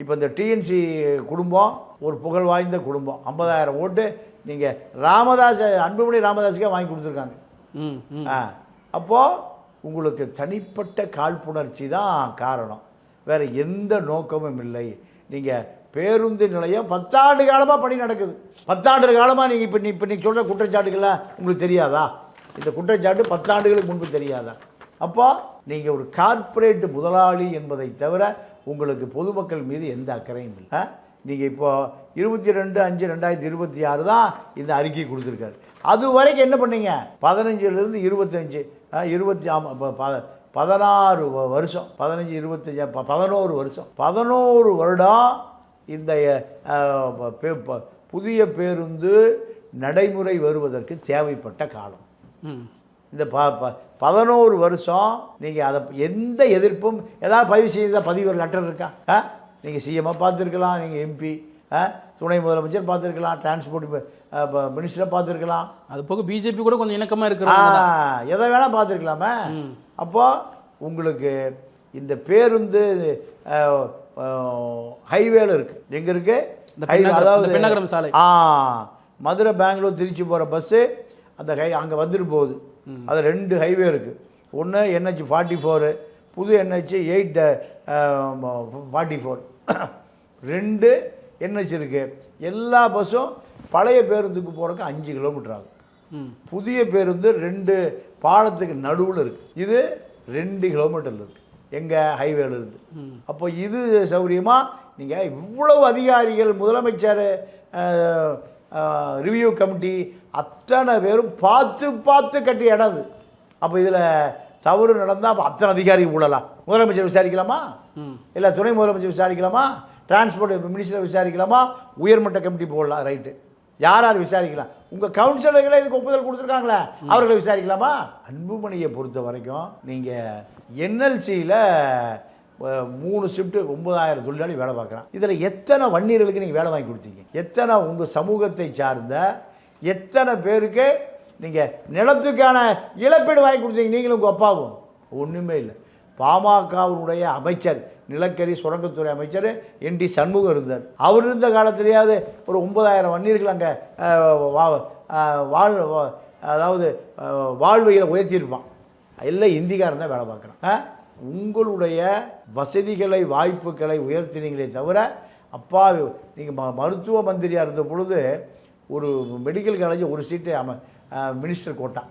இப்போ இந்த டிஎன்சி குடும்பம் ஒரு புகழ் வாய்ந்த குடும்பம், 50,000 ஓட்டு நீங்கள் ராமதாஸ் அன்புமணி ராமதாஸுக்கே வாங்கி கொடுத்துருக்காங்க. அப்போது உங்களுக்கு தனிப்பட்ட காழ்ப்புணர்ச்சி தான் காரணம், வேறு எந்த நோக்கமும் இல்லை. நீங்கள் பேருந்து நிலையம் 10 ஆண்டு காலமாக பணி நடக்குது. 10 ஆண்டு காலமாக நீங்கள் இப்போ நீங்கள் சொல்கிற குற்றச்சாட்டுக்கெல்லாம் உங்களுக்கு தெரியாதா? இந்த குற்றச்சாட்டு 10 ஆண்டுகளுக்கு முன்பு தெரியாதா? அப்போ நீங்கள் ஒரு கார்ப்பரேட் முதலாளி என்பதை தவிர உங்களுக்கு பொதுமக்கள் மீது எந்த அக்கறையும் இல்லை. நீங்கள் இப்போது 22/5/2026 தான் இந்த அறிக்கை கொடுத்துருக்காரு. அது வரைக்கும் என்ன பண்ணீங்க? 15லேருந்து 25 16 வருஷம், 15 25 11 வருஷம், 11 வருடம் இந்த புதிய பேருந்து நடைமுறை வருவதற்கு தேவைப்பட்ட காலம். இந்த 11 வருஷம் நீங்கள் அதை எந்த எதிர்ப்பும் ஏதாவது பதிவு செய்த பதிவு லெட்டர் இருக்கா? நீங்கள் சிஎம்ஐ பார்த்துருக்கலாம், நீங்கள் எம்பி துணை முதலமைச்சர் பார்த்துருக்கலாம், டிரான்ஸ்போர்ட் மினிஸ்டரை பார்த்துருக்கலாம், அது போக பிஜேபி கூட கொஞ்சம் இணக்கமாக இருக்கிறாங்க, எதை வேணால் பார்த்துருக்கலாமே. அப்போது உங்களுக்கு இந்த பேருந்து ஹைவேல இருக்குது. எங்கே இருக்குது? அதாவது பெண்ணகரம் சாலை, மதுரை பெங்களூர் திருச்சி போகிற பஸ்ஸு அந்த அங்கே வந்துட்டு போகுது. அது 2 ஹைவே இருக்குது. ஒன்று NH 44, புது NH 844, 2 NH இருக்குது. எல்லா பஸ்ஸும் பழைய பேருந்துக்கு போகிறதுக்கு 5 கிலோமீட்டர் ஆகும். புதிய பேருந்து 2 பாலத்துக்கு நடுவில் இருக்குது. இது 2 கிலோமீட்டரில் இருக்குது எங்கள் ஹைவேல இருந்து. அப்போ இது சௌகரியமாக நீங்கள் இவ்வளவு அதிகாரிகள், முதலமைச்சர், ரிவ்யூ கமிட்டி அத்தனை பேரும் பார்த்து கட்டி இடது. அப்போ இதில் தவறு நடந்தால் அப்போ அத்தனை அதிகாரி ஊழலாம்? முதலமைச்சர் விசாரிக்கலாமா? இல்லை துணை முதலமைச்சர் விசாரிக்கலாமா? Transport minister விசாரிக்கலாமா? உயர்மட்ட கமிட்டி போடலாம், ரைட்டு. யார் விசாரிக்கலாம்? உங்கள் கவுன்சிலர்களே இதுக்கு ஒப்புதல் கொடுத்துருக்காங்களே, அவர்களை விசாரிக்கலாமா? அன்புமணியை பொறுத்த வரைக்கும் நீங்கள் NLCயில் 3 ஷிஃப்ட்டு 9,000 தொழிலாளி வேலை பார்க்குறான். இதில் எத்தனை வன்னியர்களுக்கு நீங்கள் வேலை வாங்கி கொடுத்தீங்க? எத்தனை உங்கள் சமூகத்தை சார்ந்த எத்தனை பேருக்கு நீங்கள் நிலத்துக்கான இழப்பீடு வாங்கி கொடுத்தீங்க? நீங்களும் உங்கள் அப்பாவும்? ஒன்றுமே இல்லை. பாமகவினுடைய அமைச்சர், நிலக்கரி சுரங்கத்துறை அமைச்சர் NT சண்முகம் இருந்தார். அவர் இருந்த காலத்திலேயாவது ஒரு 9,000 வன்னியர்கள் அங்கே அதாவது வாழ்வையில் உயர்த்தியிருப்பான். எல்லாம் இந்திக்காரன் தான் வேலை பார்க்குறான். உங்களுடைய வசதிகளை வாய்ப்புகளை உயர்த்தினீங்களே தவிர, அப்பா நீங்கள் மருத்துவ மந்திரியாக இருந்த பொழுது ஒரு மெடிக்கல் காலேஜ் ஒரு சீட்டு மினிஸ்டர் கோட்டா